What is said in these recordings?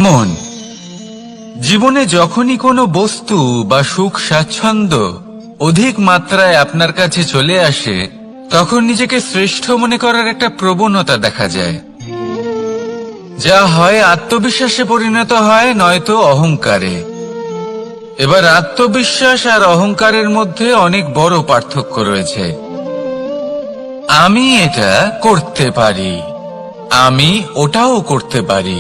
মন, জীবনে যখনই কোনো বস্তু বা সুখ স্বাচ্ছন্দ্য অধিক মাত্রায় আপনার কাছে চলে আসে, তখন নিজেকে শ্রেষ্ঠ মনে করার একটা প্রবণতা দেখা যায়, যা হয় আত্মবিশ্বাসে পরিণত হয়, নয়তো অহংকারে। এবার আত্মবিশ্বাস আর অহংকারের মধ্যে অনেক বড় পার্থক্য রয়েছে। আমি এটা করতে পারি, আমি ওটাও করতে পারি,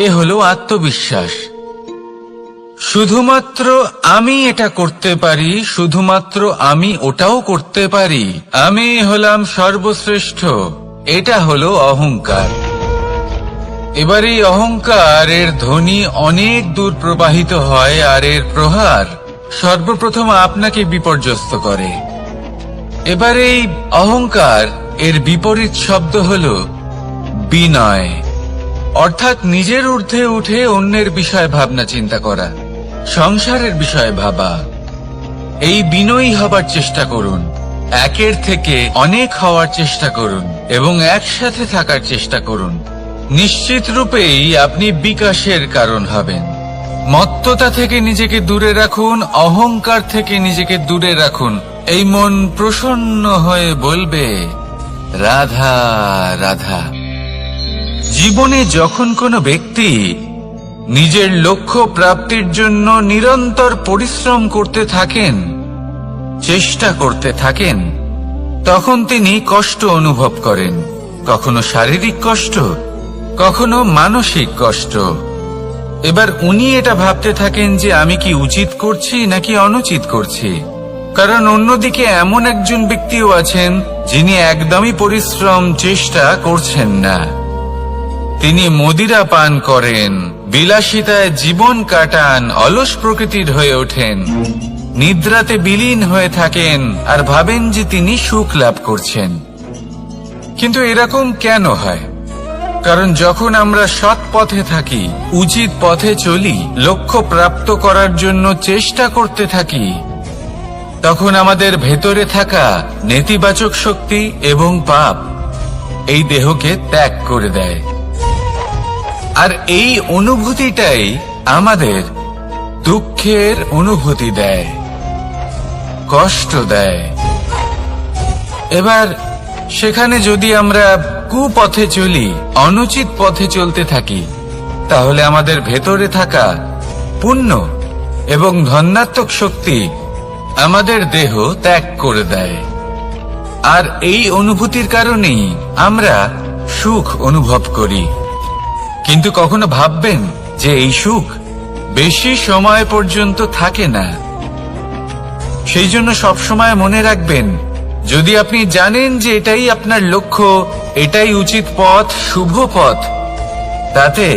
এ হলো আত্মবিশ্বাস। শুধুমাত্র আমি এটা করতে পারি, শুধুমাত্র আমি ওটাও করতে পারি, আমি হলাম সর্বশ্রেষ্ঠ, এটা হলো অহংকার। এবার এই অহংকারের ধ্বনি অনেক দূর প্রবাহিত হয়, আর এর প্রহার সর্বপ্রথম আপনাকে বিপর্যস্ত করে। এবার এই অহংকার এর বিপরীত শব্দ হল বিনয়, অর্থাৎ নিজের ঊর্ধ্বে উঠে অন্যের বিষয়ে ভাবনা চিন্তা করা, সংসারের বিষয়ে ভাবা। এই বিনয়ী হবার চেষ্টা করুন, একের থেকে অনেক হওয়ার চেষ্টা করুন এবং একসাথে থাকার চেষ্টা করুন। নিশ্চিত রূপেই আপনি বিকাশের কারণ হবেন। মত্ততা থেকে নিজেকে দূরে রাখুন, অহংকার থেকে নিজেকে দূরে রাখুন। এই মন প্রসন্ন হয়ে বলবে, রাধা রাধা। জীবনে যখন কোনো ব্যক্তি নিজের লক্ষ্য প্রাপ্তির জন্য নিরন্তর পরিশ্রম করতে থাকেন, চেষ্টা করতে থাকেন, তখন তিনি কষ্ট অনুভব করেন, কখনো শারীরিক কষ্ট, কখনো মানসিক কষ্ট। এবার উনি এটা ভাবতে থাকেন যে আমি কি উচিত করছি নাকি অনুচিত করছি, কারণ অন্যদিকে এমন একজন ব্যক্তিও আছেন যিনি একদমই পরিশ্রম চেষ্টা করছেন না। তিনি মদিরা পান করেন, বিলাসিতায় জীবন কাটান, অলস প্রকৃতির হয়ে ওঠেন, নিদ্রাতে বিলীন হয়ে থাকেন আর ভাবেন যে তিনি সুখ লাভ করছেন। কিন্তু এরকম কেন হয়? কারণ যখন আমরা সৎ পথে থাকি, উচিত পথে চলি, লক্ষ্য প্রাপ্ত করার জন্য চেষ্টা করতে থাকি, তখন আমাদের ভেতরে থাকা নেতিবাচক শক্তি এবং পাপ এই দেহকে ত্যাগ করে দেয়। আর এই অনুভূতিটাই আমাদের দুঃখের অনুভূতি দেয়, কষ্ট দেয়। এবার সেখানে যদি আমরা কুপথে চলি, অনুচিত পথে চলতে থাকি, তাহলে আমাদের ভেতরে থাকা পুণ্য এবং ধনাত্মক শক্তি আমাদের দেহ ত্যাগ করে দেয়। আর এই অনুভূতির কারণেই আমরা সুখ অনুভব করি। কিন্তু কখনো ভাববেন যে এই সুখ বেশি সময় পর্যন্ত থাকে না। সেই জন্য সবসময় মনে রাখবেন, যদি আপনি জানেন যে এটাই আপনার লক্ষ্য, এটাই উচিত পথ, শুভ পথ, তাতে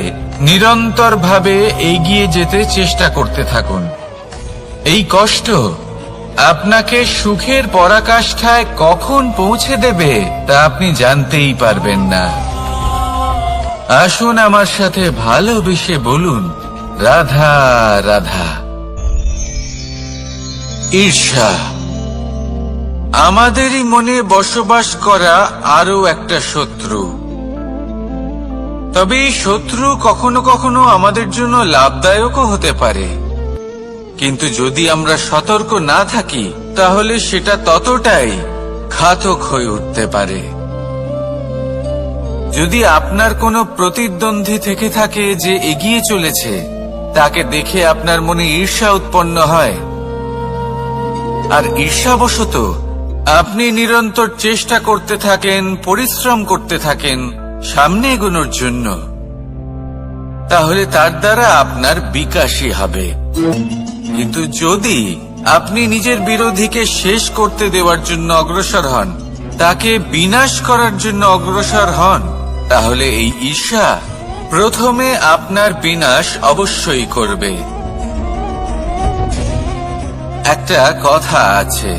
নিরন্তরভাবে এগিয়ে যেতে চেষ্টা করতে থাকুন। এই কষ্ট আপনাকে সুখের পরাকাষ্ঠায় কখন পৌঁছে দেবে তা আপনি জানতেই পারবেন না। আসুন আমার সাথে ভালোবেসে বলুন, রাধা রাধা। ঈর্ষা আমাদেরই মনে বসবাস করা আরো একটা শত্রু। তবে এই শত্রু কখনো কখনো আমাদের জন্য লাভদায়কও হতে পারে, কিন্তু যদি আমরা সতর্ক না থাকি তাহলে সেটা ততটাই ঘাতক হয়ে উঠতে পারে। যদি আপনার কোনো প্রতিদ্বন্দ্বী থেকে থাকে যে এগিয়ে চলেছে, তাকে দেখে আপনার মনে ঈর্ষা উৎপন্ন হয়, আর ঈর্ষাবশত আপনি নিরন্তর চেষ্টা করতে থাকেন, পরিশ্রম করতে থাকেন সামনে এগোনোর জন্য, তাহলে তার দ্বারা আপনার বিকাশই হবে। কিন্তু যদি আপনি নিজের বিরোধীকে শেষ করতে দেওয়ার জন্য অগ্রসর হন, তাকে বিনাশ করার জন্য অগ্রসর হন, তাহলে এই ঈর্ষা প্রথমে আপনার বিনাশ অবশ্যই করবে। একটা কথা আছে,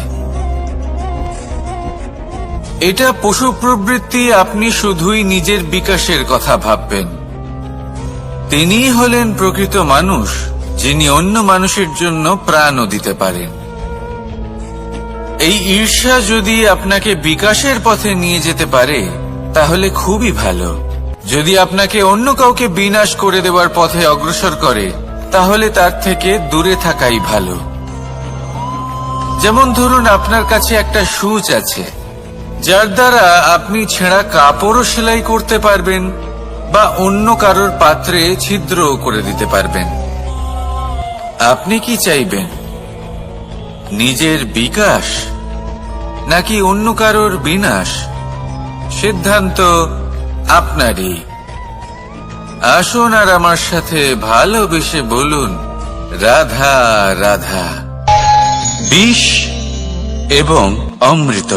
এটা পশু প্রবৃত্তি, আপনি শুধুই নিজের বিকাশের কথা ভাববেন। তিনিই হলেন প্রকৃত মানুষ, যিনি অন্য মানুষের জন্য প্রাণও দিতে পারেন। এই ঈর্ষা যদি আপনাকে বিকাশের পথে নিয়ে যেতে পারে তাহলে খুবই ভালো। যদি আপনাকে অন্য কাউকে বিনাশ করে দেওয়ার পথে অগ্রসর করে, তাহলে তার থেকে দূরে থাকাই ভালো। যেমন ধরুন, আপনার কাছে একটা সূচ আছে, যার দ্বারা আপনি ছেঁড়া কাপড়ও সেলাই করতে পারবেন বা অন্য কারোর পাত্রে ছিদ্রও করে দিতে পারবেন। আপনি কি চাইবেন, নিজের বিকাশ নাকি অন্য কারোর বিনাশ? সিদ্ধান্ত আপনারই। আসুন আর আমার সাথে ভালোবেসে বলুন, রাধা রাধা। বিষ এবং অমৃত,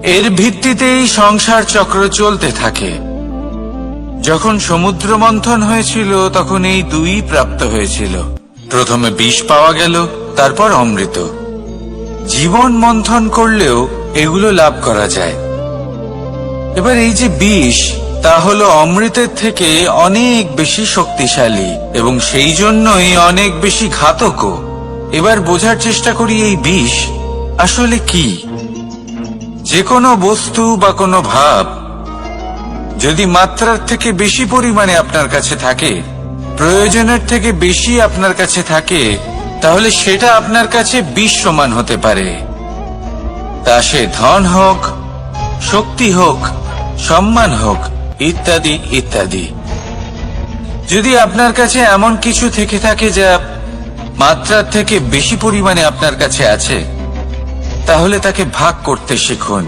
এর ভিত্তিতেই সংসার চক্র চলতে থাকে। যখন সমুদ্র মন্থন হয়েছিল তখন এই দুই প্রাপ্ত হয়েছিল। প্রথমে বিষ পাওয়া গেল, তারপর অমৃত। জীবন মন্থন করলেও এগুলো লাভ করা যায়। এবার এই যে বিষ, তা হলো অমৃতের থেকে অনেক বেশি শক্তিশালী এবং সেই জন্যই অনেক বেশি ঘাতকও। এবার বোঝার চেষ্টা করি এই বিষ আসলে কি। যে কোনো বস্তু বা কোনো ভাব যদি মাত্রার থেকে বেশি পরিমাণে আপনার কাছে থাকে, প্রয়োজনের থেকে বেশি আপনার কাছে থাকে, তাহলে সেটা আপনার কাছে বিষ সমান হতে পারে। তা সে ধন হোক, শক্তি হোক, সম্মান হোক, ইত্যাদি ইত্যাদি। যদি আপনার কাছে এমন কিছু থেকে থাকে যা মাত্রার থেকে বেশি পরিমাণে আপনার কাছে আছে, তাহলে তাকে ভাগ করতে শিখুন।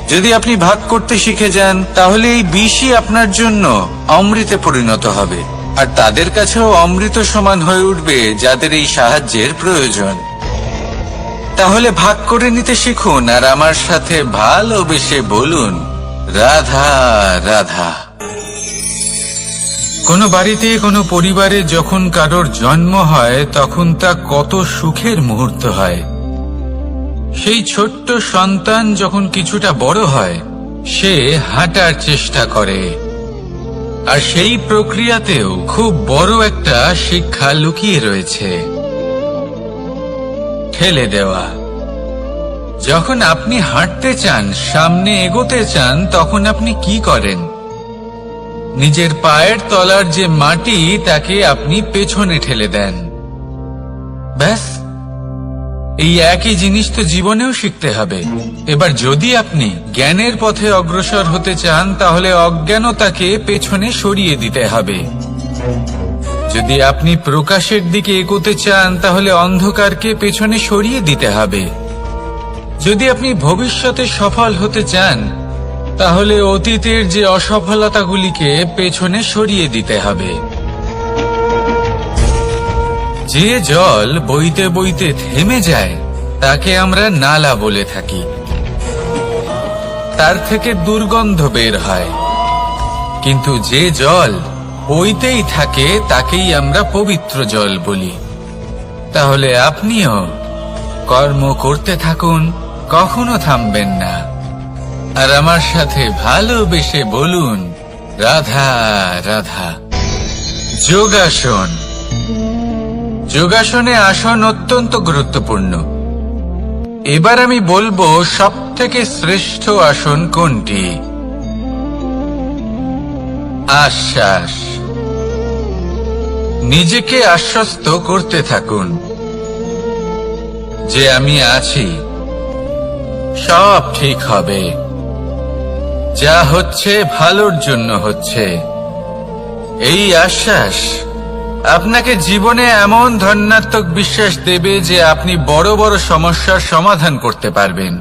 যদি আপনি ভাগ করতে শিখে যান, তাহলে এই বিষই আপনার জন্য অমৃতে পরিণত হবে, আর তাদের কাছেও অমৃত সমান হয়ে উঠবে যাদের এই সাহায্যের প্রয়োজন। তাহলে ভাগ করে নিতে শিখুন আর আমার সাথে ভালোবেসে বলুন, রাধা রাধা। কোনো বাড়িতে, কোনো পরিবারে যখন কারোর জন্ম হয়, তখন তা কত সুখের মুহূর্ত হয়। সেই ছোট্ট সন্তান যখন কিছুটা বড় হয়, সে হাঁটার চেষ্টা করে, আর সেই প্রক্রিয়াতেও খুব বড় একটা শিক্ষা লুকিয়ে রয়েছে, ঠেলে দেওয়া। যখন আপনি হাঁটতে চান, সামনে এগোতে চান, তখন আপনি কি করেন? নিজের পায়ের তলার যে মাটি, তাকে আপনি পেছনে ঠেলে দেন। ব্যাস, এই একই জিনিস তো জীবনেও শিখতে হবে। এবার যদি আপনি জ্ঞানের পথে অগ্রসর হতে চান, তাহলে অজ্ঞানতাকে পেছনে সরিয়ে দিতে হবে। যদি আপনি প্রকাশের দিকে এগোতে চান, তাহলে অন্ধকারকে পেছনে সরিয়ে দিতে হবে। যদি আপনি ভবিষ্যতে সফল হতে চান, তাহলে অতীতের যে অসফলতাগুলিকে পেছনে সরিয়ে দিতে হবে। যে জল বইতে বইতে থেমে যায়, তাকে আমরা নালা বলে থাকি। তার থেকে দুর্গন্ধ বের হয়। কিন্তু যে জল বইতেই থাকে, তাকেই আমরা পবিত্র জল বলি। তাহলে আপনিও কর্ম করতে থাকুন, কখনো থামবেন না। আর আমার সাথে ভালোবেসে বলুন, রাধা রাধা। যোগাসন। যোগাসনে আসন অত্যন্ত গুরুত্বপূর্ণ। এবার আমি বলবো সবথেকে শ্রেষ্ঠ আসন কোনটি। আশ্বাস। নিজেকে আশ্বস্ত করতে থাকুন যে আমি আছি, সব ঠিক হবে, যা হচ্ছে ভালোর জন্য হচ্ছে। এই আশ্বাস আপনাকে জীবনে এমন ধনাত্মক বিশ্বাস দেবে যে আপনি বড় বড় সমস্যার সমাধান করতে পারবেন।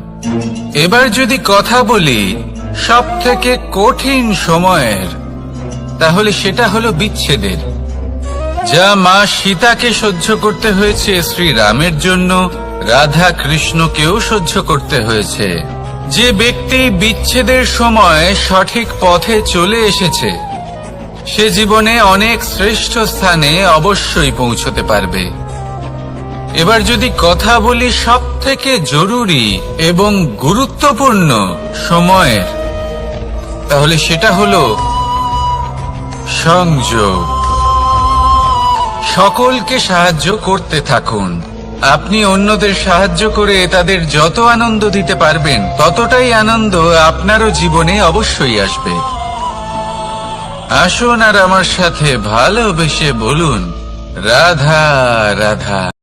এবার যদি কথা বলি সবথেকে কঠিন সময়ের, তাহলে সেটা হলো বিচ্ছেদের। যা মা সীতাকে সহ্য করতে হয়েছে শ্রীরামের জন্য, রাধা কৃষ্ণকেও সহ্য করতে হয়েছে। যে ব্যক্তি বিচ্ছেদের সময় সঠিক পথে চলে এসেছে, সে জীবনে অনেক শ্রেষ্ঠ স্থানে অবশ্যই পৌঁছতে পারবে। এবার যদি কথা বলি সবথেকে জরুরি এবং গুরুত্বপূর্ণ সময়ের, তাহলে সেটা হলো সংযোগ। সকলকে সাহায্য করতে থাকুন। আপনি অন্যদের সাহায্য করে তাদের যত আনন্দ দিতে পারবেন, ততটাই আনন্দ আপনারও জীবনে অবশ্যই আসবে। আসুন আর আমার সাথে ভালোবেসে বলুন রাধা রাধা।